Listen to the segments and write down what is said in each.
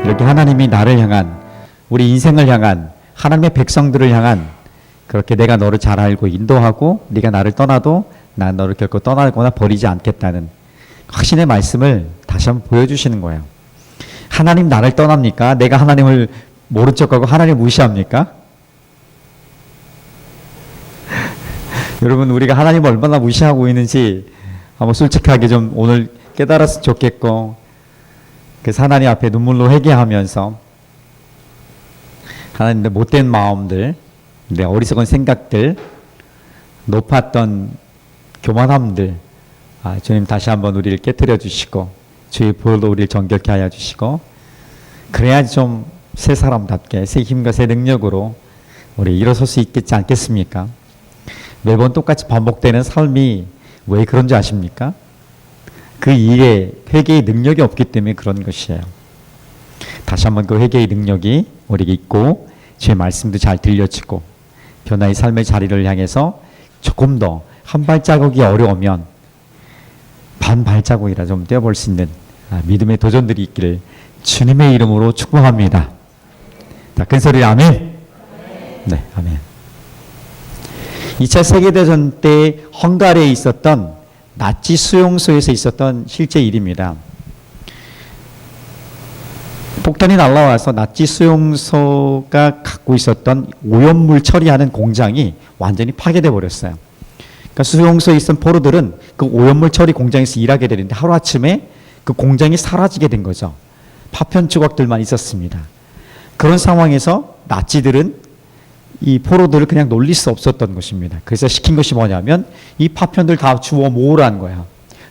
그렇게 하나님이 나를 향한, 우리 인생을 향한, 하나님의 백성들을 향한, 그렇게 내가 너를 잘 알고 인도하고 네가 나를 떠나도 난 너를 결코 떠나거나 버리지 않겠다는 확신의 말씀을 다시 한번 보여주시는 거예요. 하나님 나를 떠납니까? 내가 하나님을 모른 척하고 하나님을 무시합니까? 여러분, 우리가 하나님을 얼마나 무시하고 있는지 한번 솔직하게 좀 오늘 깨달았으면 좋겠고, 그래서 하나님 앞에 눈물로 회개하면서 하나님 내 못된 마음들, 내 어리석은 생각들, 높았던 교만함들, 주님 다시 한번 우리를 깨뜨려 주시고 주의 보혈로 우리를 정결케 하여 주시고, 그래야지 좀 새 사람답게 새 힘과 새 능력으로 우리 일어설 수 있겠지 않겠습니까? 매번 똑같이 반복되는 삶이 왜 그런지 아십니까? 그 일에 회개의 능력이 없기 때문에 그런 것이에요. 다시 한번 그 회개의 능력이 우리에게 있고 주의 말씀도 잘 들려지고 변화의 삶의 자리를 향해서 조금 더 한 발자국이 어려우면 반 발자국이라 좀 떼어볼 수 있는 믿음의 도전들이 있기를 주님의 이름으로 축복합니다. 자, 큰 소리 아멘. 네, 아멘. 2차 세계대전 때 헝가리에 있었던 나치 수용소에서 있었던 실제 일입니다. 폭탄이 날아와서 나치 수용소가 갖고 있었던 오염물 처리하는 공장이 완전히 파괴돼 버렸어요. 그러니까 수용소에 있던 포로들은 그 오염물 처리 공장에서 일하게 되는데 하루아침에 그 공장이 사라지게 된 거죠. 파편 조각들만 있었습니다. 그런 상황에서 나치들은 이 포로들을 그냥 놀릴 수 없었던 것입니다. 그래서 시킨 것이 뭐냐면 이 파편들 다 주워 모으라는 거예요.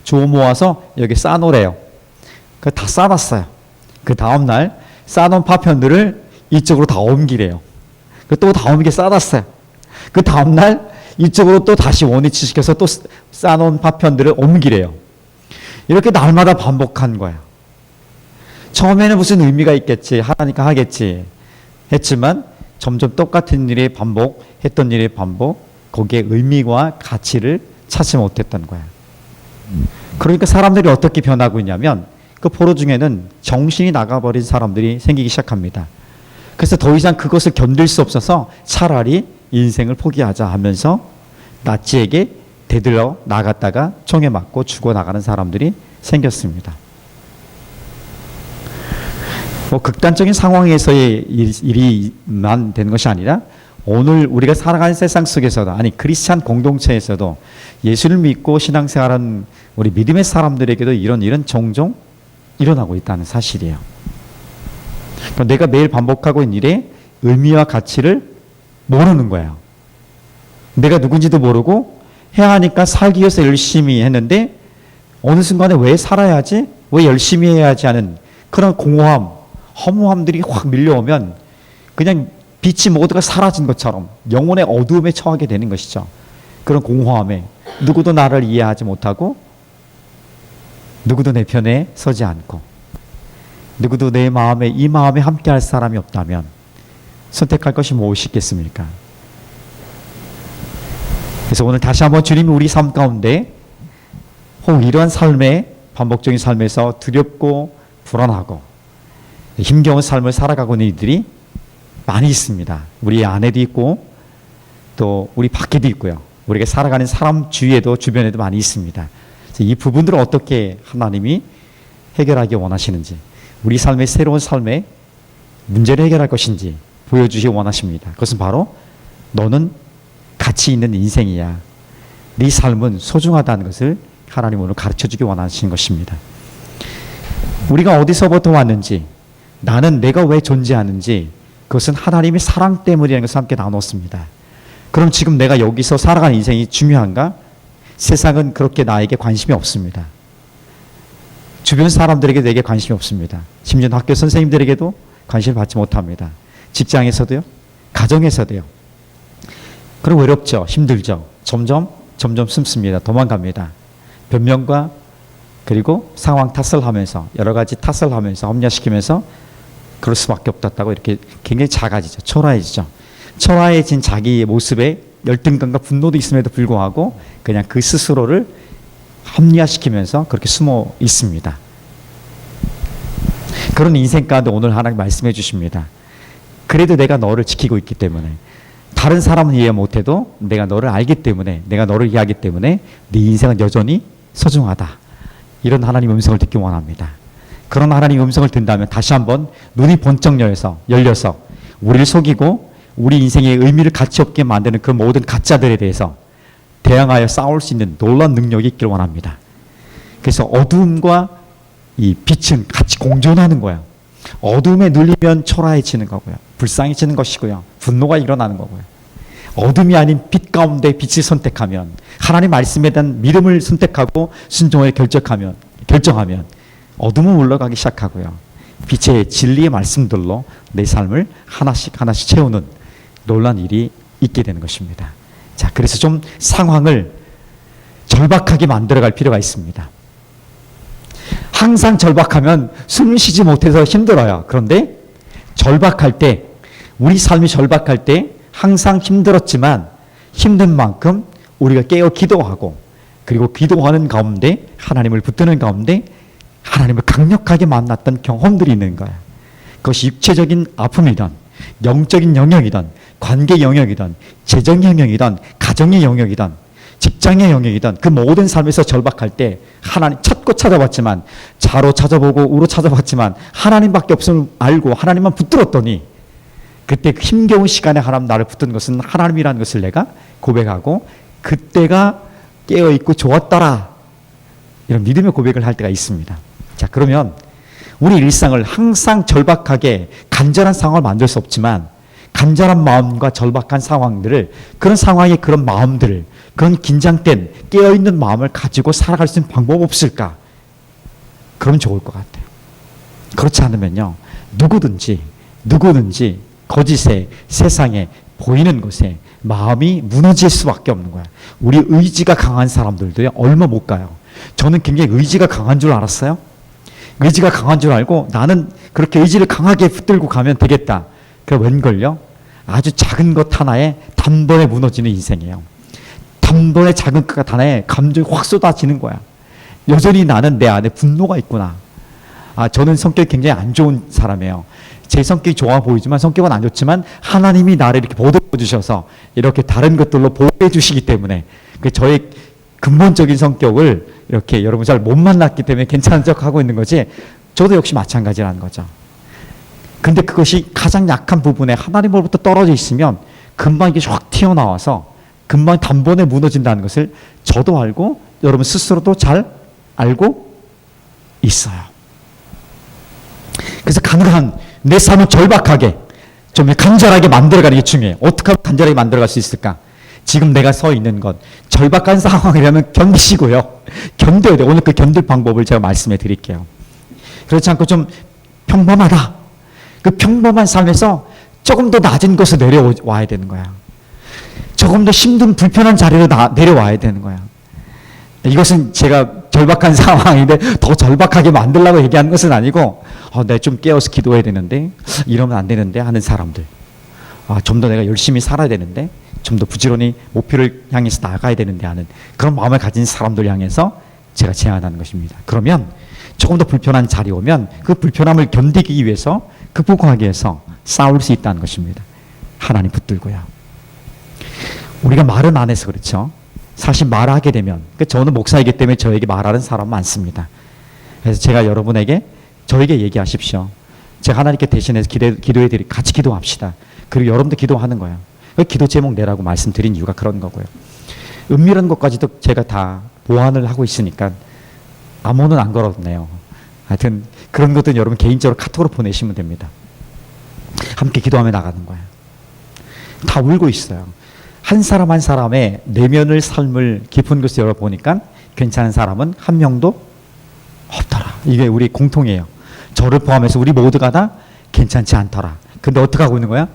주워 모아서 여기 쌓아놓으래요. 다 쌓아놨어요. 그 다음날 쌓아놓은 파편들을 이쪽으로 다 옮기래요. 또 다 옮겨 쌓아놨어요. 그 다음날 이쪽으로 또 다시 원위치시켜서 또 쌓아놓은 파편들을 옮기래요. 이렇게 날마다 반복한 거예요. 처음에는 무슨 의미가 있겠지, 하니까 하겠지 했지만 점점 똑같은 일의 반복, 했던 일의 반복, 거기에 의미와 가치를 찾지 못했던 거야. 그러니까 사람들이 어떻게 변하고 있냐면 그 포로 중에는 정신이 나가버린 사람들이 생기기 시작합니다. 그래서 더 이상 그것을 견딜 수 없어서 차라리 인생을 포기하자 하면서 나치에게 대들러 나갔다가 총에 맞고 죽어나가는 사람들이 생겼습니다. 극단적인 상황에서의 일이만 되는 것이 아니라 오늘 우리가 살아가는 세상 속에서도, 아니 크리스찬 공동체에서도 예수를 믿고 신앙생활하는 우리 믿음의 사람들에게도 이런 일은 종종 일어나고 있다는 사실이에요. 그러니까 내가 매일 반복하고 있는 일에 의미와 가치를 모르는 거예요. 내가 누군지도 모르고 해야 하니까 살기 위해서 열심히 했는데 어느 순간에 왜 살아야지? 왜 열심히 해야지 하는 그런 공허함, 허무함들이 확 밀려오면 그냥 빛이 모두가 사라진 것처럼 영혼의 어두움에 처하게 되는 것이죠. 그런 공허함에 누구도 나를 이해하지 못하고 누구도 내 편에 서지 않고 누구도 내 마음에 이 마음에 함께할 사람이 없다면 선택할 것이 무엇이겠습니까? 그래서 오늘 다시 한번 주님이 우리 삶 가운데 혹 이러한 삶의 반복적인 삶에서 두렵고 불안하고 힘겨운 삶을 살아가고 있는 이들이 많이 있습니다. 우리 안에도 있고 또 우리 밖에도 있고요. 우리가 살아가는 사람 주위에도 주변에도 많이 있습니다. 이 부분들을 어떻게 하나님이 해결하기 원하시는지, 우리 삶의 새로운 삶의 문제를 해결할 것인지 보여주시기 원하십니다. 그것은 바로 너는 가치 있는 인생이야. 네 삶은 소중하다는 것을 하나님 오늘 가르쳐주기 원하시는 것입니다. 우리가 어디서부터 왔는지, 나는 내가 왜 존재하는지, 그것은 하나님의 사랑 때문이라는 것을 함께 나눴습니다. 그럼 지금 내가 여기서 살아가는 인생이 중요한가? 세상은 그렇게 나에게 관심이 없습니다. 주변 사람들에게 내게 관심이 없습니다. 심지어 학교 선생님들에게도 관심을 받지 못합니다. 직장에서도요, 가정에서도요. 그리고 외롭죠, 힘들죠. 점점 숨습니다. 도망갑니다. 변명과 그리고 상황 탓을 하면서 여러 가지 탓을 하면서 합리화시키면서 그럴 수밖에 없었다고 이렇게 굉장히 작아지죠. 초라해지죠. 초라해진 자기의 모습에 열등감과 분노도 있음에도 불구하고 그냥 그 스스로를 합리화시키면서 그렇게 숨어 있습니다. 그런 인생 가운데 오늘 하나님 말씀해 주십니다. 그래도 내가 너를 지키고 있기 때문에, 다른 사람은 이해 못해도 내가 너를 알기 때문에, 내가 너를 이해하기 때문에 네 인생은 여전히 소중하다. 이런 하나님 음성을 듣기 원합니다. 그런 하나님 음성을 듣는다면 다시 한번 눈이 번쩍 열려서 우리를 속이고 우리 인생의 의미를 가치 없게 만드는 그 모든 가짜들에 대해서 대항하여 싸울 수 있는 놀라운 능력이 있기를 원합니다. 그래서 어두움과 이 빛은 같이 공존하는 거예요. 어둠에 눌리면 초라해지는 거고요. 불쌍해지는 것이고요. 분노가 일어나는 거고요. 어둠이 아닌 빛 가운데 빛을 선택하면, 하나님 말씀에 대한 믿음을 선택하고 순종을 결정하면 어둠은 물러가기 시작하고요. 빛의 진리의 말씀들로 내 삶을 하나씩 채우는 놀라운 일이 있게 되는 것입니다. 자, 그래서 좀 상황을 절박하게 만들어갈 필요가 있습니다. 항상 절박하면 숨 쉬지 못해서 힘들어요. 그런데 절박할 때, 우리 삶이 절박할 때 항상 힘들었지만 힘든 만큼 우리가 깨어 기도하고, 그리고 기도하는 가운데 하나님을 붙드는 가운데 하나님을 강력하게 만났던 경험들이 있는 거예요. 그것이 육체적인 아픔이든 영적인 영역이든 관계 영역이든 재정 영역이든 가정의 영역이든 직장의 영역이든 그 모든 삶에서 절박할 때 하나님 찾고 찾아봤지만, 좌로 찾아보고 우로 찾아봤지만 하나님밖에 없음을 알고 하나님만 붙들었더니, 그때 힘겨운 시간에 하나님 나를 붙든 것은 하나님이라는 것을 내가 고백하고 그때가 깨어있고 좋았더라, 이런 믿음의 고백을 할 때가 있습니다. 자, 그러면 우리 일상을 항상 절박하게 간절한 상황을 만들 수 없지만 간절한 마음과 절박한 상황들을, 그런 상황의 그런 마음들을, 그런 긴장된 깨어있는 마음을 가지고 살아갈 수 있는 방법 없을까? 그러면 좋을 것 같아요. 그렇지 않으면요, 누구든지 거짓에, 세상에, 보이는 것에 마음이 무너질 수밖에 없는 거야. 우리 의지가 강한 사람들도요, 얼마 못 가요. 저는 굉장히 의지가 강한 줄 알았어요. 의지가 강한 줄 알고 나는 그렇게 의지를 강하게 붙들고 가면 되겠다. 그 웬걸요? 아주 작은 것 하나에 단번에 무너지는 인생이에요. 단번에 작은 것 하나에 감정이 확 쏟아지는 거야. 여전히 나는 내 안에 분노가 있구나. 저는 성격이 굉장히 안 좋은 사람이에요. 제 성격이 좋아 보이지만, 성격은 안 좋지만 하나님이 나를 이렇게 보듬어 주셔서 이렇게 다른 것들로 보호해 주시기 때문에, 저의 근본적인 성격을 이렇게 여러분 잘 못 만났기 때문에 괜찮은 척 하고 있는 거지, 저도 역시 마찬가지라는 거죠. 근데 그것이 가장 약한 부분에 하나님으로부터 떨어져 있으면 금방 이게 확 튀어나와서 금방 단번에 무너진다는 것을 저도 알고 여러분 스스로도 잘 알고 있어요. 그래서 가능한 내 삶을 절박하게, 좀 간절하게 만들어가는 게 중요해요. 어떻게 하면 간절하게 만들어갈 수 있을까? 지금 내가 서 있는 것, 절박한 상황이라면 견디시고요. 견뎌야 돼요. 오늘 그 견딜 방법을 제가 말씀해 드릴게요. 그렇지 않고 좀 평범하다. 그 평범한 삶에서 조금 더 낮은 곳에 내려와야 되는 거야. 조금 더 힘든 불편한 자리로 내려와야 되는 거야. 이것은 제가 절박한 상황인데 더 절박하게 만들려고 얘기하는 것은 아니고, 내가 좀 깨어서 기도해야 되는데, 이러면 안 되는데 하는 사람들, 좀 더 내가 열심히 살아야 되는데, 좀 더 부지런히 목표를 향해서 나가야 되는데 하는 그런 마음을 가진 사람들 향해서 제가 제안하는 것입니다. 그러면 조금 더 불편한 자리에 오면 그 불편함을 견디기 위해서, 극복하기 위해서 싸울 수 있다는 것입니다. 하나님 붙들고요. 우리가 말은 안 해서 그렇죠. 사실 말하게 되면, 저는 목사이기 때문에 저에게 말하는 사람 많습니다. 그래서 제가 여러분에게, 저에게 얘기하십시오. 제가 하나님께 대신해서 같이 기도합시다. 그리고 여러분도 기도하는 거예요. 기도 제목 내라고 말씀드린 이유가 그런 거고요. 은밀한 것까지도 제가 다 보완을 하고 있으니까 암호는 안 걸었네요. 하여튼 그런 것들은 여러분 개인적으로 카톡으로 보내시면 됩니다. 함께 기도하며 나가는 거예요. 다 울고 있어요. 한 사람 한 사람의 내면을, 삶을 깊은 곳에 열어보니까 괜찮은 사람은 한 명도 없더라. 이게 우리 공통이에요. 저를 포함해서 우리 모두가 다 괜찮지 않더라. 근데 어떻게 하고 있는 거야?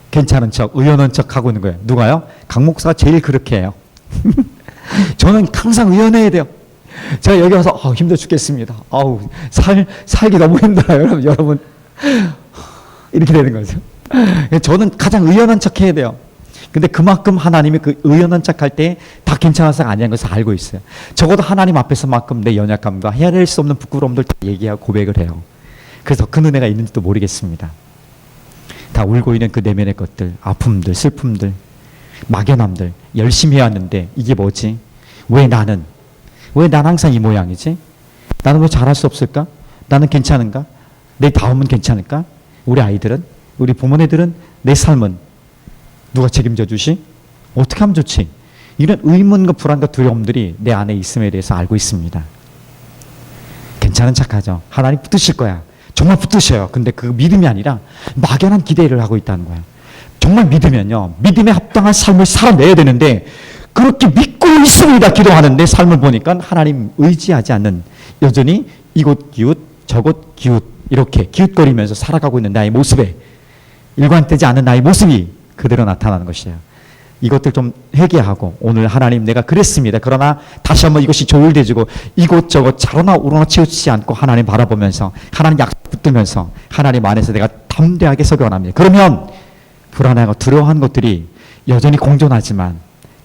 괜찮은 척, 의연한 척 하고 있는 거예요. 누가요? 강 목사가 제일 그렇게 해요. 저는 항상 의연해야 돼요. 제가 여기 와서 힘들어 죽겠습니다. 살기 너무 힘들어요. 여러분 이렇게 되는 거죠. 저는 가장 의연한 척 해야 돼요. 근데 그만큼 하나님이 그 의연한 척 할 때 다 괜찮아서 아니라는 것을 알고 있어요. 적어도 하나님 앞에서만큼 내 연약함과 헤아릴 수 없는 부끄러움들 다 얘기하고 고백을 해요. 그래서 그 은혜가 있는지도 모르겠습니다. 다 울고 있는 그 내면의 것들, 아픔들, 슬픔들, 막연함들, 열심히 해왔는데 이게 뭐지? 왜 난 항상 이 모양이지? 나는 왜 잘할 수 없을까? 나는 괜찮은가? 내 다음은 괜찮을까? 우리 아이들은? 우리 부모네들은? 내 삶은? 누가 책임져 주시? 어떻게 하면 좋지? 이런 의문과 불안과 두려움들이 내 안에 있음에 대해서 알고 있습니다. 괜찮은 척하죠. 하나님 붙드실 거야. 정말 붙드셔요. 근데 그 믿음이 아니라 막연한 기대를 하고 있다는 거야. 정말 믿으면요, 믿음에 합당한 삶을 살아내야 되는데 그렇게 믿고 있습니다. 기도하는데 삶을 보니까 하나님 의지하지 않는, 여전히 이곳 기웃 저곳 기웃 이렇게 기웃거리면서 살아가고 있는 나의 모습에 일관되지 않은 나의 모습이 그대로 나타나는 것이에요. 이것들 좀 회개하고, 오늘 하나님 내가 그랬습니다. 그러나 다시 한번 이것이 조율되지고 이곳저곳 자로나 우러나 치우치지 않고 하나님 바라보면서 하나님 약속 붙들면서 하나님 안에서 내가 담대하게 서기 원합니다. 그러면 불안하고 두려워한 것들이 여전히 공존하지만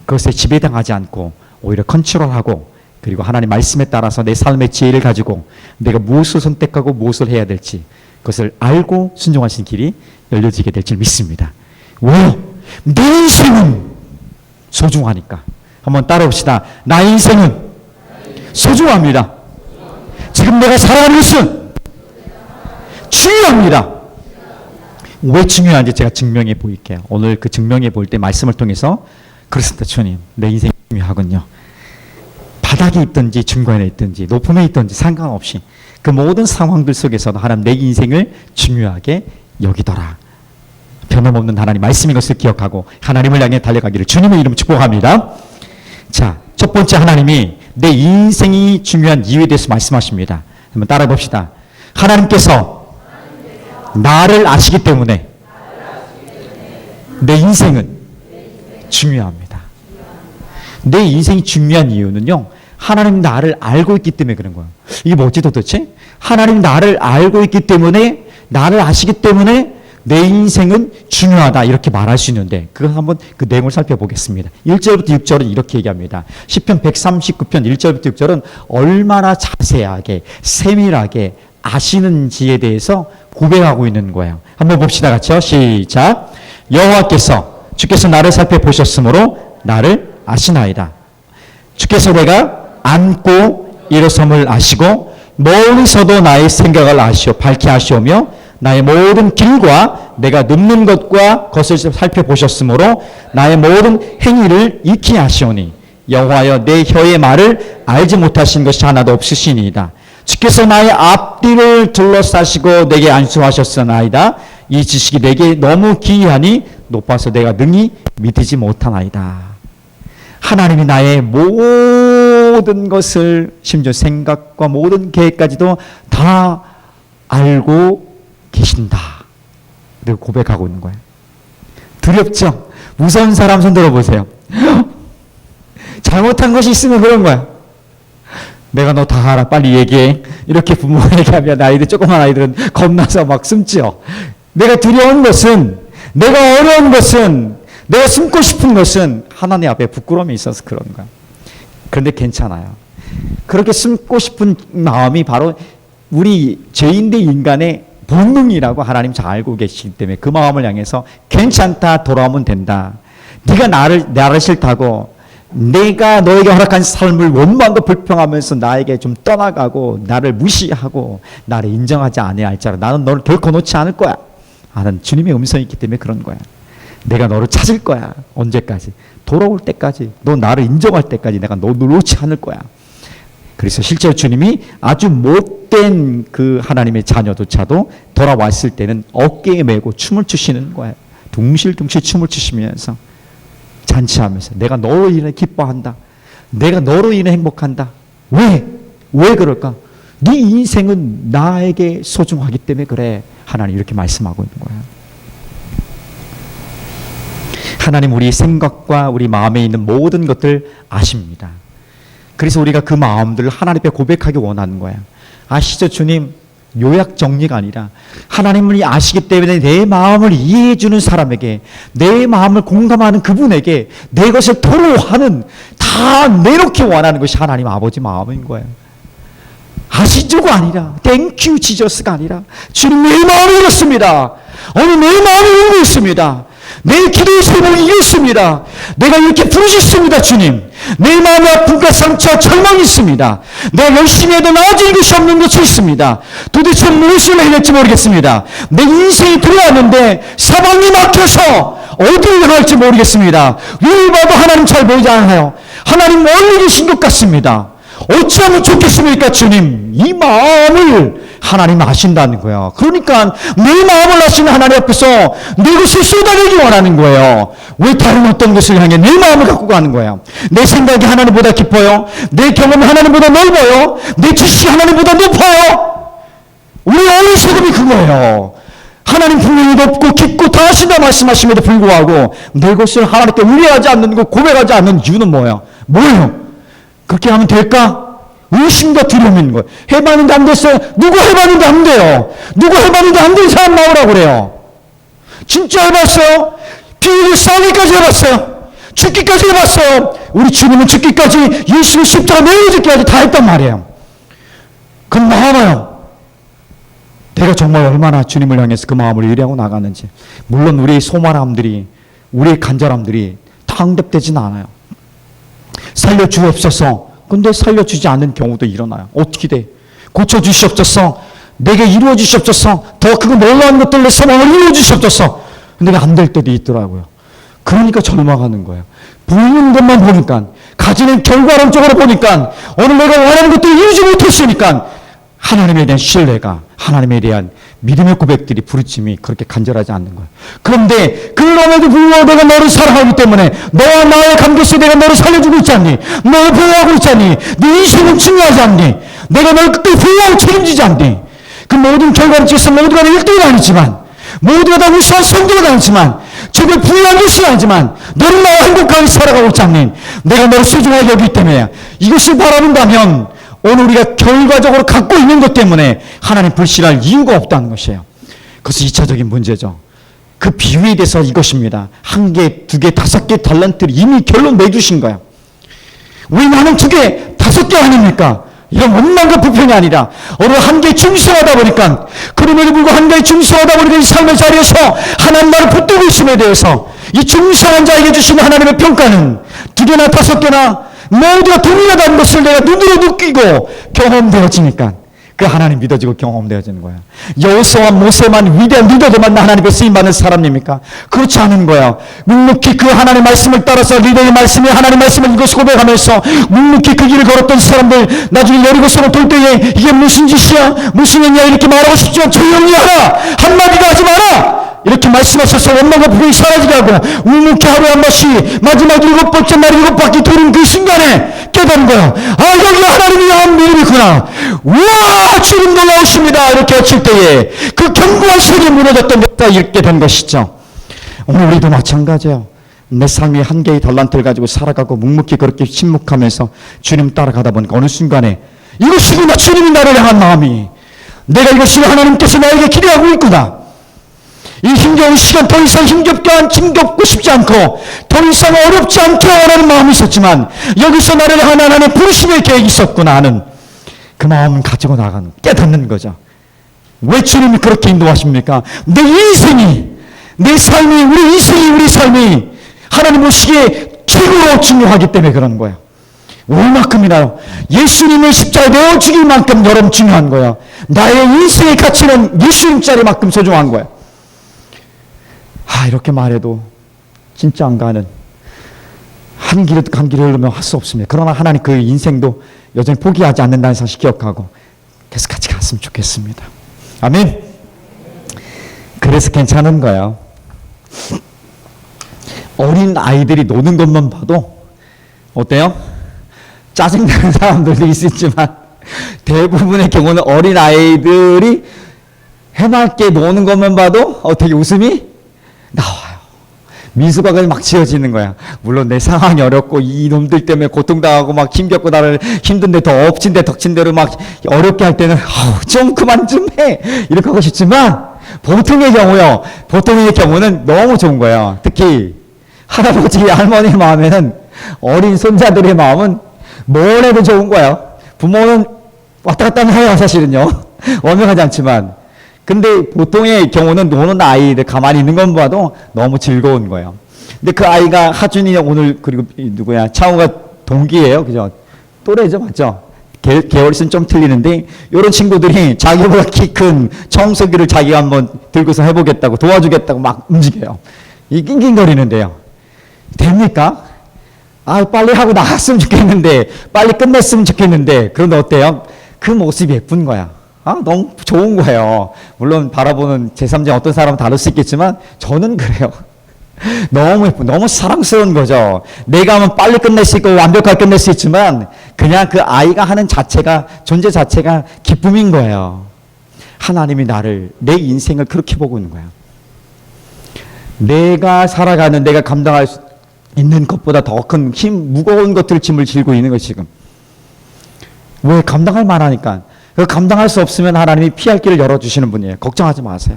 그것에 지배당하지 않고 오히려 컨트롤하고, 그리고 하나님 말씀에 따라서 내 삶의 지혜를 가지고 내가 무엇을 선택하고 무엇을 해야 될지 그것을 알고 순종하신 길이 열려지게 될 줄 믿습니다. 왜요? 내 인생은 소중하니까. 한번 따라합시다. 나의 인생은 소중합니다. 지금 내가 살아가는 것은 중요합니다. 왜 중요한지 제가 증명해 보일게요. 오늘 그 증명해 볼 때 말씀을 통해서 그렇습니다. 주님, 내 인생이 중요하군요. 바닥에 있든지 중간에 있든지 높음에 있든지 상관없이 그 모든 상황들 속에서도 하나님 내 인생을 중요하게 여기더라. 변함없는 하나님 말씀인 것을 기억하고 하나님을 향해 달려가기를 주님의 이름으로 축복합니다. 자, 첫 번째, 하나님이 내 인생이 중요한 이유에 대해서 말씀하십니다. 한번 따라 봅시다. 하나님께서 나를 아시기 때문에 내 인생은 중요합니다. 내 인생이 중요한 이유는요, 하나님 나를 알고 있기 때문에 그런 거예요. 이게 뭐지 도대체? 하나님 나를 알고 있기 때문에, 나를 아시기 때문에 내 인생은 중요하다, 이렇게 말할 수 있는데, 그걸 한번 그 내용을 살펴보겠습니다. 1절부터 6절은 이렇게 얘기합니다. 시편 139편 1절부터 6절은 얼마나 자세하게 세밀하게 아시는지에 대해서 고백하고 있는 거예요. 한번 봅시다. 같이요. 시작. 여호와께서 주께서 나를 살펴보셨으므로 나를 아시나이다. 주께서 내가 앉고 일어섬을 아시고 멀리서도 나의 생각을 아시오 밝히 아시오며 나의 모든 길과 내가 눕는 것과 것을 살펴보셨으므로 나의 모든 행위를 익히 아시오니 여호와여 내 혀의 말을 알지 못하신 것이 하나도 없으시니이다. 주께서 나의 앞뒤를 둘러싸시고 내게 안수하셨으나이다. 이 지식이 내게 너무 기이하니 높아서 내가 능히 믿지 못하나이다. 하나님이 나의 모든 것을, 심지어 생각과 모든 계획까지도 다 알고 계신다. 그리고 고백하고 있는 거예요. 두렵죠? 무서운 사람 손 들어보세요. 잘못한 것이 있으면 그런 거야. 내가 너 다 알아, 빨리 얘기해. 이렇게 부모가 얘기하면 아이들, 조그만 아이들은 겁나서 막 숨죠. 내가 두려운 것은, 내가 어려운 것은, 내가 숨고 싶은 것은 하나님 앞에 부끄러움이 있어서 그런 거야. 그런데 괜찮아요. 그렇게 숨고 싶은 마음이 바로 우리 죄인 대 인간의 본능이라고 하나님 잘 알고 계시기 때문에 그 마음을 향해서 괜찮다, 돌아오면 된다. 네가 나를 싫다고, 내가 너에게 허락한 삶을 원망과 불평하면서 나에게 좀 떠나가고 나를 무시하고 나를 인정하지 않아야 할지라 나는 너를 결코 놓지 않을 거야. 나는 주님의 음성이 있기 때문에 그런 거야. 내가 너를 찾을 거야. 언제까지? 돌아올 때까지. 너 나를 인정할 때까지 내가 너를 놓지 않을 거야. 그래서 실제로 주님이 아주 못된 그 하나님의 자녀조차도 돌아왔을 때는 어깨에 메고 춤을 추시는 거예요. 둥실둥실 춤을 추시면서 잔치하면서 내가 너로 인해 기뻐한다. 내가 너로 인해 행복한다. 왜? 왜 그럴까? 네 인생은 나에게 소중하기 때문에 그래. 하나님 이렇게 말씀하고 있는 거야. 하나님 우리 생각과 우리 마음에 있는 모든 것들 아십니다. 그래서 우리가 그 마음들을 하나님 앞에 고백하기 원하는 거야. 아시죠 주님? 요약 정리가 아니라 하나님을 아시기 때문에 내 마음을 이해해 주는 사람에게, 내 마음을 공감하는 그분에게 내 것을 토로하는, 다 내놓기 원하는 것이 하나님 아버지 마음인 거예요. 지저가 아니라 땡큐 지저스가 아니라 주님 내 마음이 이렇습니다. 오늘 내 마음이 울고 있습니다. 내 기도의 제목이 이렇습니다. 내가 이렇게 부르셨습니다. 주님 내 마음의 아픔과 상처와 절망이 있습니다. 내가 열심히 해도 나아질 것이 없는 것이 있습니다. 도대체 무엇을 해야 될지 모르겠습니다. 내 인생이 돌아왔는데 사방이 막혀서 어디를 향할지 모르겠습니다. 위를 봐도 하나님 잘 보이지 않아요. 하나님 멀리 계신 것 같습니다. 어찌하면 좋겠습니까? 주님 이 마음을 하나님 아신다는 거예요. 그러니까 내 마음을 아시는 하나님 앞에서 내 것을 쏟아내기 원하는 거예요. 왜 다른 어떤 것을 향해 내 마음을 갖고 가는 거예요? 내 생각이 하나님보다 깊어요? 내 경험이 하나님보다 넓어요? 내 지식이 하나님보다 높아요? 우리 어리석음이 그거예요. 하나님 분명히 높고 깊고 다 아신다 말씀하심에도 불구하고 내 것을 하나님께 의뢰하지 않는 거 고백하지 않는 이유는 뭐예요? 그렇게 하면 될까? 의심과 두려움이 있는 거예요. 해봤는데 안 됐어요. 누구 해봤는데 안 돼요. 누구 해봤는데 안 된 사람 나오라고 그래요. 진짜 해봤어요. 피를 싸기까지 해봤어요. 죽기까지 해봤어요. 우리 주님은 죽기까지 예수를 십자가 내어주기까지 다 했단 말이에요. 그럼 나와봐요. 내가 정말 얼마나 주님을 향해서 그 마음을 의뢰하고 나가는지. 물론 우리의 소만함들이, 우리의 간절함들이 다 응답되지는 않아요. 살려주옵소서. 근데 살려주지 않는 경우도 일어나요. 어떻게 돼? 고쳐주시옵소서. 내게 이루어주시옵소서. 더 크고 놀라운 것들로 소망을 이루어주시옵소서. 근데 안 될 때도 있더라고요. 그러니까 절망하는 거예요. 보이는 것만 보니까, 가지는 결과론적으로 보니까, 오늘 내가 원하는 것들을 이루지 못했으니까 하나님에 대한 신뢰가, 하나님에 대한 믿음의 고백들이, 부르침이 그렇게 간절하지 않는 거예요. 그런데 그럼에도 불구하고 내가 너를 사랑하기 때문에 너와 나의 관계에서 내가 너를 살려주고 있지 않니? 너를 보호하고 있지 않니? 네 인생은 중요하지 않니? 내가 너를 끝까지 보호하고 책임지지 않니? 그 모든 결과를 지어서 모두가 다 1등은 아니지만, 모두가 다 우수한 성도가 아니지만, 적을 부유한 것이 아니지만 너는 나와 행복하게 살아가고 있지 않니? 내가 너를 소중하게 여기기 때문에 이것을 바라본다면 오늘 우리가 결과적으로 갖고 있는 것 때문에 하나님 불신할 이유가 없다는 것이에요. 그것이 2차적인 문제죠. 그 비유에 대해서 이것입니다. 1개, 2개, 5개 달란트를 이미 결론 내주신 거예요. 왜 나는 2개, 5개 아닙니까? 이런 원망과 불평이 아니라 오늘 1개에 충성하다 보니까, 그럼에도 불구하고 1개에 충성하다 보니까 이 삶의 자리에서 하나님 나를 붙들고 있음에 대해서 이 충성한 자에게 주시는 하나님의 평가는 2개나 5개나 모두가 동일하다는 것을 내가 눈으로 느끼고 경험되어지니까 그 하나님 믿어지고 경험되어지는 거야. 여호수아와 모세만 위대한 리더들만 하나님께 쓰임받는 사람입니까? 그렇지 않은 거야. 묵묵히 그 하나님의 말씀을 따라서 리더의 말씀이 하나님의 말씀을 이것을 고백하면서 묵묵히 그 길을 걸었던 사람들, 나중에 여리고성을 돌 때에 이게 무슨 짓이야? 무슨 일이야? 이렇게 말하고 싶지만 조용히 하라! 한마디도 하지 마라! 이렇게 말씀하셔서 원망과 불평이 사라지게 하고 묵묵히 하루에 한 번씩 마지막 7번째 날 7바퀴 도는 그 순간에 깨달은 거야. 아, 여기 하나님이 향한 믿음이구나. 우와, 주님 놀라우십니다. 이렇게 외칠 때에 그 견고한 세계 무너졌던 데다 읽게 된 것이죠. 오늘 우리도 마찬가지예요. 내 삶이 1개의 달란트를 가지고 살아가고 묵묵히 그렇게 침묵하면서 주님 따라가다 보니까 어느 순간에 이것이구나, 주님이 나를 향한 마음이, 내가 이것을 하나님께서 나에게 기대하고 있구나. 이 힘겨운 시간 더 이상 힘겹고 싶지 않고 더 이상 어렵지 않게 원하는 마음이 있었지만 여기서 나를 향한 하나님의 부르심의 계획이 있었구나 하는 그 마음을 가지고 나가는, 깨닫는 거죠. 왜 주님이 그렇게 인도하십니까? 내 인생이, 내 삶이, 우리 삶이 하나님 보시기에 최고로 중요하기 때문에 그러는 거예요. 얼마큼이나요? 예수님을 십자가에 내어 죽일 만큼 여러분 중요한 거예요. 나의 인생의 가치는 예수님짜리만큼 소중한 거예요. 이렇게 말해도 진짜 안 가는, 한 길을 흐르면 할 수 없습니다. 그러나 하나님 그 인생도 여전히 포기하지 않는다는 사실 기억하고 계속 같이 갔으면 좋겠습니다. 아멘. 그래서 괜찮은 거예요. 어린 아이들이 노는 것만 봐도 어때요? 짜증나는 사람들도 있었지만 대부분의 경우는 어린 아이들이 해맑게 노는 것만 봐도 어떻게 웃음이 나와요. 미소가 막 지어지는 거야. 물론 내 상황이 어렵고 이 놈들 때문에 고통당하고 막 힘겹고 나를 힘든데 더 엎친 데 덕친 대로 막 어렵게 할 때는 좀 그만 좀 해 이렇게 하고 싶지만 보통의 경우는 너무 좋은 거예요. 특히 할아버지 할머니 마음에는, 어린 손자들의 마음은 뭘 해도 좋은 거예요. 부모는 왔다 갔다 해요, 사실은요. 완벽하지 않지만. 근데 보통의 경우는 노는 아이들 가만히 있는 건 봐도 너무 즐거운 거예요. 근데 그 아이가 하준이 오늘 그리고 누구야? 창우가 동기예요. 그죠? 또래죠, 맞죠? 계열수는 좀 틀리는데 이런 친구들이 자기보다 키 큰 청소기를 자기가 한번 들고서 해보겠다고 도와주겠다고 막 움직여요. 이 낑낑거리는데요. 됩니까? 아, 빨리 하고 나갔으면 좋겠는데, 빨리 끝냈으면 좋겠는데, 그런데 어때요? 그 모습이 예쁜 거야. 아, 너무 좋은 거예요. 물론 바라보는 제3자 어떤 사람은 다를 수 있겠지만, 저는 그래요. 너무 예쁜, 너무 사랑스러운 거죠. 내가 하면 빨리 끝낼 수 있고, 완벽하게 끝낼 수 있지만, 그냥 그 아이가 하는 자체가, 존재 자체가 기쁨인 거예요. 하나님이 나를, 내 인생을 그렇게 보고 있는 거야. 내가 살아가는, 내가 감당할 수 있는 것보다 더 큰 힘, 무거운 것들 짐을 지고 있는 거지, 지금. 왜? 감당할 만하니까. 감당할 수 없으면 하나님이 피할 길을 열어주시는 분이에요. 걱정하지 마세요.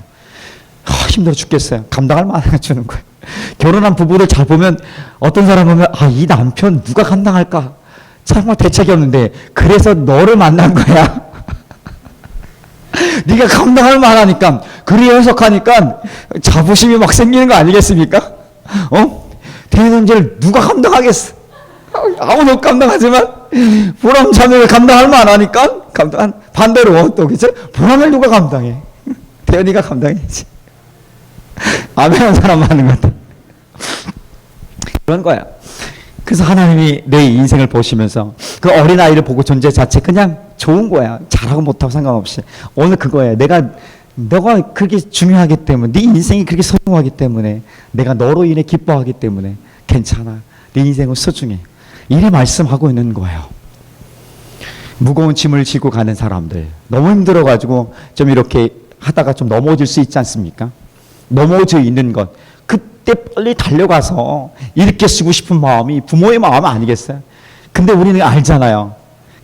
힘들어 죽겠어요. 감당할 만한 주는 거예요. 결혼한 부부를 잘 보면 어떤 사람 보면 이 남편 누가 감당할까? 정말 대책이 없는데 그래서 너를 만난 거야. 네가 감당할 만하니까 그리 해석하니까 자부심이 막 생기는 거 아니겠습니까? 대문제를 누가 감당하겠어? 아무도 감당하지만 보람 자매를 감당할 만하니까 반대로 또 그치? 보람을 누가 감당해? 대현이가 감당해야지. 아멘한 사람 많은 것 같아. 그런 거야. 그래서 하나님이 내 인생을 보시면서 그 어린아이를 보고 존재 자체 그냥 좋은 거야. 잘하고 못하고 상관없이. 오늘 그거야. 너가 그렇게 중요하기 때문에, 네 인생이 그렇게 소중하기 때문에, 내가 너로 인해 기뻐하기 때문에 괜찮아. 네 인생은 소중해. 이래 말씀하고 있는 거예요. 무거운 짐을 지고 가는 사람들, 너무 힘들어가지고 좀 이렇게 하다가 좀 넘어질 수 있지 않습니까? 넘어져 있는 것, 그때 빨리 달려가서 일으켜 쓰고 싶은 마음이 부모의 마음 아니겠어요? 근데 우리는 알잖아요.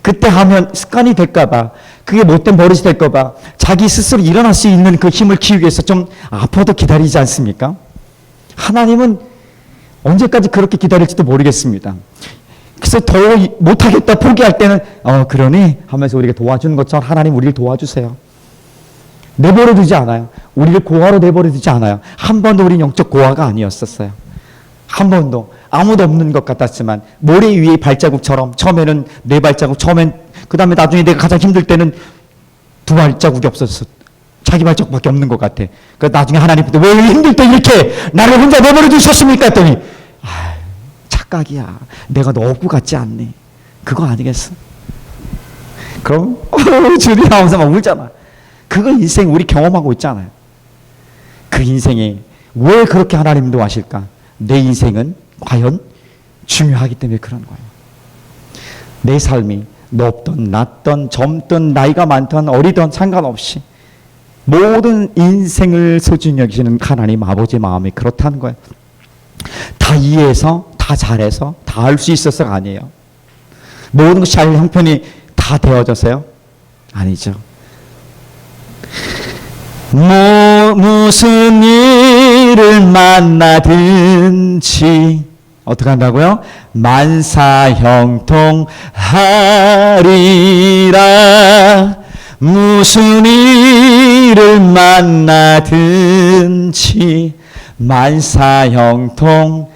그때 하면 습관이 될까봐, 그게 못된 버릇이 될까봐 자기 스스로 일어날 수 있는 그 힘을 키우기 위해서 좀 아파도 기다리지 않습니까? 하나님은 언제까지 그렇게 기다릴지도 모르겠습니다. 그래서 더 못하겠다 포기할 때는 그러니 하면서 우리가 도와주는 것처럼 하나님 우리를 도와주세요. 내버려 두지 않아요. 우리를 고아로 내버려 두지 않아요. 한 번도 우리는 영적 고아가 아니었었어요. 한 번도. 아무도 없는 것 같았지만 모래 위의 발자국처럼 처음에는 네 발자국, 그 다음에 나중에 내가 가장 힘들 때는 두 발자국이 없었어. 자기 발자국밖에 없는 것 같아. 그 나중에 하나님부터 왜 힘들 때 이렇게 나를 혼자 내버려 두셨습니까? 했더니 착각이야. 내가 너 없고 같지 않니? 그거 아니겠어? 그럼 주님 나오면서 막 울잖아. 그거 인생 우리 경험하고 있잖아요. 그 인생에 왜 그렇게 하나님도 하실까? 내 인생은 과연 중요하기 때문에 그런 거예요. 내 삶이 높든 낮든 젊든 나이가 많든 어리든 상관없이 모든 인생을 소중히 여기시는 하나님 아버지의 마음이 그렇다는 거예요. 다 이해해서 다 잘해서 다 할 수 있어서가 아니에요. 모든 것이 잘 형편이 다 되어져서요? 아니죠. 무슨 일을 만나든지 어떻게 한다고요? 만사형통하리라. 무슨 일을 만나든지 만사형통하리라.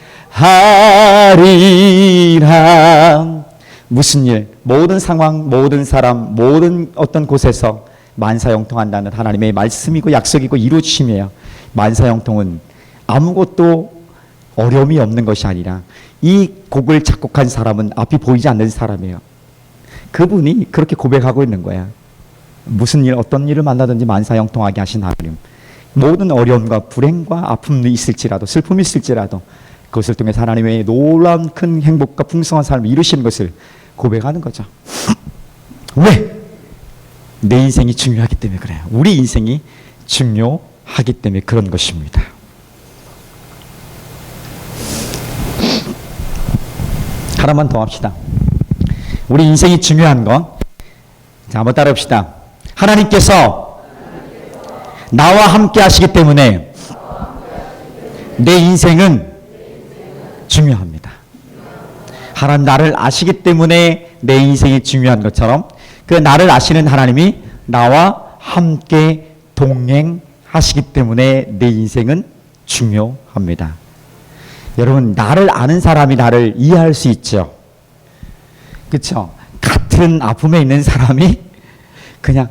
무슨 일, 모든 상황, 모든 사람, 모든 어떤 곳에서 만사형통한다는 하나님의 말씀이고 약속이고 이루어주심이에요. 만사형통은 아무것도 어려움이 없는 것이 아니라 이 곡을 작곡한 사람은 앞이 보이지 않는 사람이에요. 그분이 그렇게 고백하고 있는 거야. 무슨 일, 어떤 일을 만나든지 만사형통하게 하신 하나님. 모든 어려움과 불행과 아픔이 있을지라도, 슬픔이 있을지라도 그것을 통해 하나님의 놀라운 큰 행복과 풍성한 삶을 이루시는 것을 고백하는 거죠. 왜? 내 인생이 중요하기 때문에 그래요. 우리 인생이 중요하기 때문에 그런 것입니다. 하나만 더 합시다. 우리 인생이 중요한 건, 자, 한번 따라합시다. 하나님께서 나와 함께 하시기 때문에 내 인생은 중요합니다. 하나님 나를 아시기 때문에 내 인생이 중요한 것처럼 그 나를 아시는 하나님이 나와 함께 동행하시기 때문에 내 인생은 중요합니다. 여러분, 나를 아는 사람이 나를 이해할 수 있죠. 그렇죠? 같은 아픔에 있는 사람이 그냥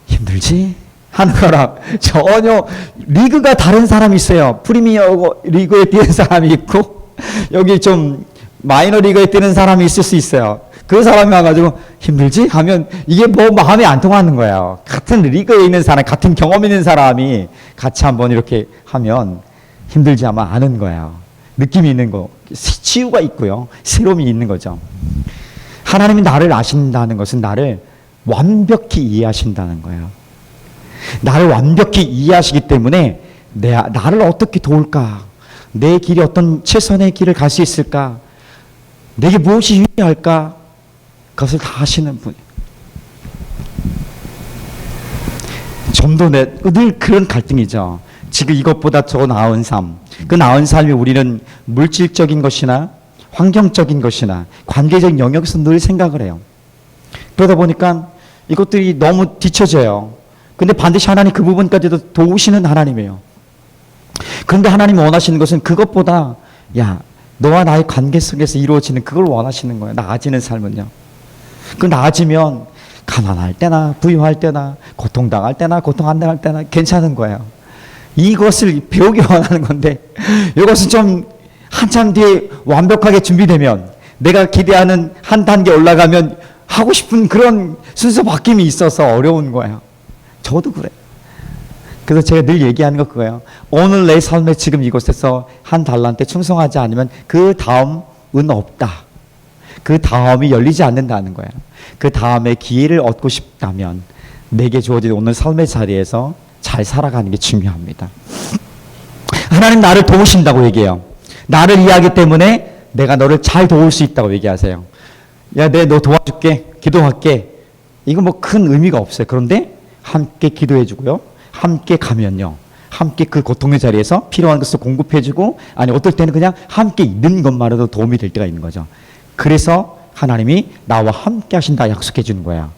힘들지? 하는 거랑 전혀 리그가 다른 사람이 있어요. 프리미어 리그에 뛰는 사람이 있고 여기 좀 마이너 리그에 뛰는 사람이 있을 수 있어요. 그 사람이 와가지고 힘들지? 하면 이게 뭐 마음이 안 통하는 거예요. 같은 리그에 있는 사람, 같은 경험 있는 사람이 같이 한번 이렇게 하면 힘들지 하면 아는 거예요. 느낌이 있는 거, 치유가 있고요. 새로움이 있는 거죠. 하나님이 나를 아신다는 것은 나를 완벽히 이해하신다는 거예요. 나를 완벽히 이해하시기 때문에 나를 어떻게 도울까? 내 길이 어떤 최선의 길을 갈 수 있을까? 내게 무엇이 유리할까? 그것을 다 아시는 분. 좀 더 늘 그런 갈등이죠. 지금 이것보다 더 나은 삶. 그 나은 삶이 우리는 물질적인 것이나 환경적인 것이나 관계적 영역에서 늘 생각을 해요. 그러다 보니까 이것들이 너무 뒤처져요. 근데 반드시 하나님 그 부분까지도 도우시는 하나님이에요. 그런데 하나님이 원하시는 것은 그것보다 야, 너와 나의 관계 속에서 이루어지는 그걸 원하시는 거예요. 나아지는 삶은요. 그 나아지면 가난할 때나 부유할 때나 고통당할 때나 고통 안 당할 때나 괜찮은 거예요. 이것을 배우기 원하는 건데 이것은 좀 한참 뒤에 완벽하게 준비되면 내가 기대하는 한 단계 올라가면 하고 싶은 그런 순서 바뀜이 있어서 어려운 거예요. 저도 그래요. 그래서 제가 늘 얘기하는 거 그거예요. 오늘 내 삶에 지금 이곳에서 한 달란트에 충성하지 않으면 그 다음은 없다. 그 다음이 열리지 않는다는 거예요. 그 다음에 기회를 얻고 싶다면 내게 주어진 오늘 삶의 자리에서 잘 살아가는 게 중요합니다. 하나님 나를 도우신다고 얘기해요. 나를 이해하기 때문에 내가 너를 잘 도울 수 있다고 얘기하세요. 야, 내가 너 도와줄게. 기도할게. 이거 뭐 큰 의미가 없어요. 그런데 함께 기도해주고요. 함께 가면요. 함께 그 고통의 자리에서 필요한 것을 공급해주고 아니 어떨 때는 그냥 함께 있는 것만으로도 도움이 될 때가 있는 거죠. 그래서 하나님이 나와 함께 하신다 약속해 주는 거야.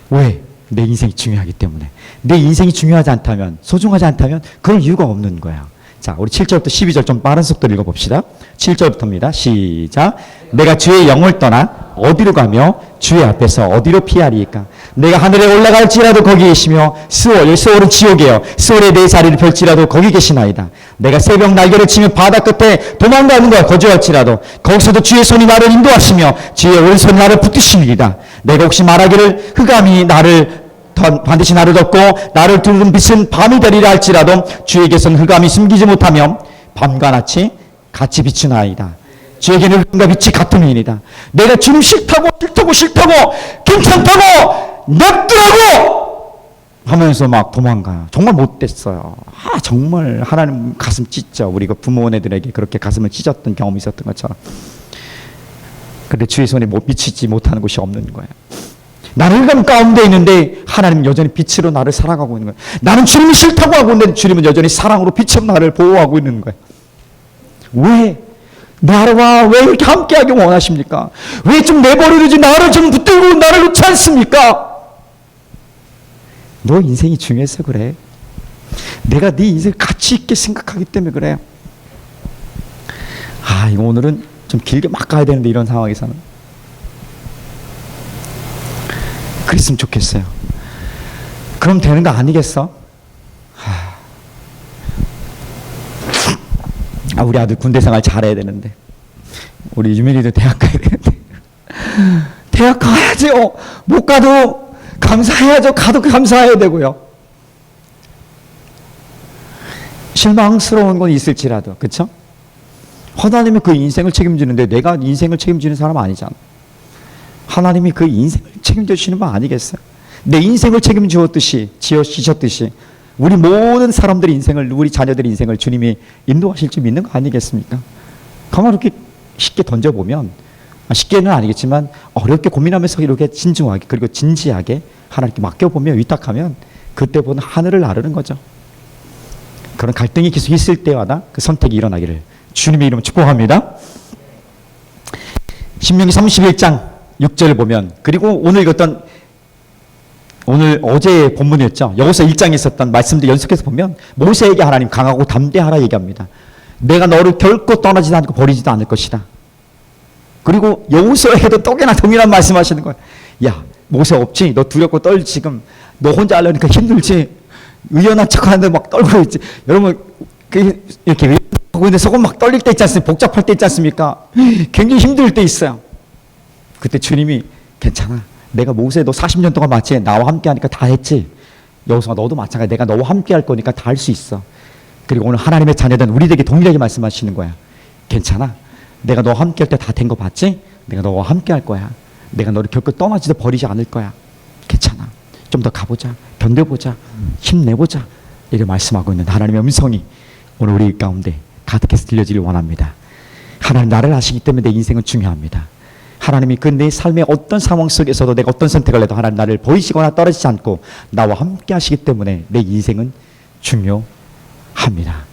왜? 내 인생이 중요하기 때문에. 내 인생이 중요하지 않다면, 소중하지 않다면 그럴 이유가 없는 거야. 자, 우리 7절부터 12절 좀 빠른 속도로 읽어봅시다. 7절부터입니다. 시작. 내가 주의 영을 떠나 어디로 가며 주의 앞에서 어디로 피하리이까? 내가 하늘에 올라갈지라도 거기 계시며 스올은 지옥이에요. 스올에 내 자리를 펼지라도 거기 계시나이다. 내가 새벽 날개를 치며 바다 끝에 도망가는 것 거주할지라도 거기서도 주의 손이 나를 인도하시며 주의 오른손이 나를 붙드시니이다. 내가 혹시 말하기를 흑암이 반드시 나를 덮고 나를 두른 빛은 밤이 되리라 할지라도 주에게서는 흑암이 숨기지 못하며 밤과 낮이 같이 비추나이다. 주에게는 흑암과 빛이 같음이니이다. 내가 좀 싫다고 괜찮다고 냅두라고 하면서 막 도망가요. 정말 못됐어요. 정말 하나님 가슴 찢죠. 우리가 부모네들에게 그렇게 가슴을 찢었던 경험이 있었던 것처럼. 그런데 주의 손에 미치지 못하는 곳이 없는 거예요. 나는 흑암 가운데 있는데 하나님은 여전히 빛으로 나를 살아가고 있는 거예요. 나는 주님이 싫다고 하고 있는데 주님은 여전히 사랑으로 빛으로 나를 보호하고 있는 거예요. 왜? 나와 왜 이렇게 함께하기 원하십니까? 왜 좀 내버려두지 나를 좀 붙들고 나를 놓지 않습니까? 너 인생이 중요해서 그래. 내가 네 인생을 가치 있게 생각하기 때문에 그래요. 이거 오늘은 좀 길게 막 가야 되는데 이런 상황에서는 그랬으면 좋겠어요. 그럼 되는 거 아니겠어? 우리 아들 군대 생활 잘해야 되는데 우리 유민이도 대학 가야 되는데 대학 가야죠. 못 가도 감사해야죠. 가도 감사해야 되고요. 실망스러운 건 있을지라도 그렇죠? 하나님이 그 인생을 책임지는데 내가 인생을 책임지는 사람 아니잖아. 하나님이 그 인생을 책임져 주시는 분 아니겠어요? 내 인생을 지어주셨듯이 우리 모든 사람들의 인생을, 우리 자녀들의 인생을 주님이 인도하실 줄 믿는 거 아니겠습니까? 가만 이렇게 쉽게 던져보면, 쉽게는 아니겠지만 어렵게 고민하면서 이렇게 진중하게 그리고 진지하게 하나님께 맡겨보면, 위탁하면 그때부터 하늘을 나르는 거죠. 그런 갈등이 계속 있을 때마다 그 선택이 일어나기를 주님의 이름으로 축복합니다. 신명기 31장 6절을 보면, 그리고 오늘 읽었던 오늘 어제 본문이었죠. 여호수아 1장에 있었던 말씀들 연속해서 보면 모세에게 하나님 강하고 담대하라 얘기합니다. 내가 너를 결코 떠나지도 않고 버리지도 않을 것이다. 그리고 여호수아에게도 또개나 동일한 말씀하시는 거야. 야, 모세 없지? 너 두렵고 떨지 지금. 너 혼자 하려니까 힘들지? 의연한 척하는데 막 떨고 있지. 여러분 이렇게 근데 속은 막 떨릴 때 있지 않습니까? 복잡할 때 있지 않습니까? 굉장히 힘들 때 있어요. 그때 주님이 괜찮아. 내가 모세 너 40년 동안 맞지? 나와 함께 하니까 다 했지? 여호수아 너도 마찬가지. 내가 너와 함께 할 거니까 다 할 수 있어. 그리고 오늘 하나님의 자녀된 우리에게 동일하게 말씀하시는 거야. 괜찮아. 내가 너와 함께 할 때 다 된 거 봤지? 내가 너와 함께 할 거야. 내가 너를 결코 떠나지도 버리지 않을 거야. 괜찮아. 좀 더 가보자. 견뎌보자. 힘내보자. 이렇게 말씀하고 있는 하나님의 음성이 오늘 우리 가운데 가득해서 들려지길 원합니다. 하나님 나를 아시기 때문에 내 인생은 중요합니다. 하나님이 그 내 삶의 어떤 상황 속에서도 내가 어떤 선택을 해도 하나님 나를 버리시거나 떨어지지 않고 나와 함께 하시기 때문에 내 인생은 중요합니다.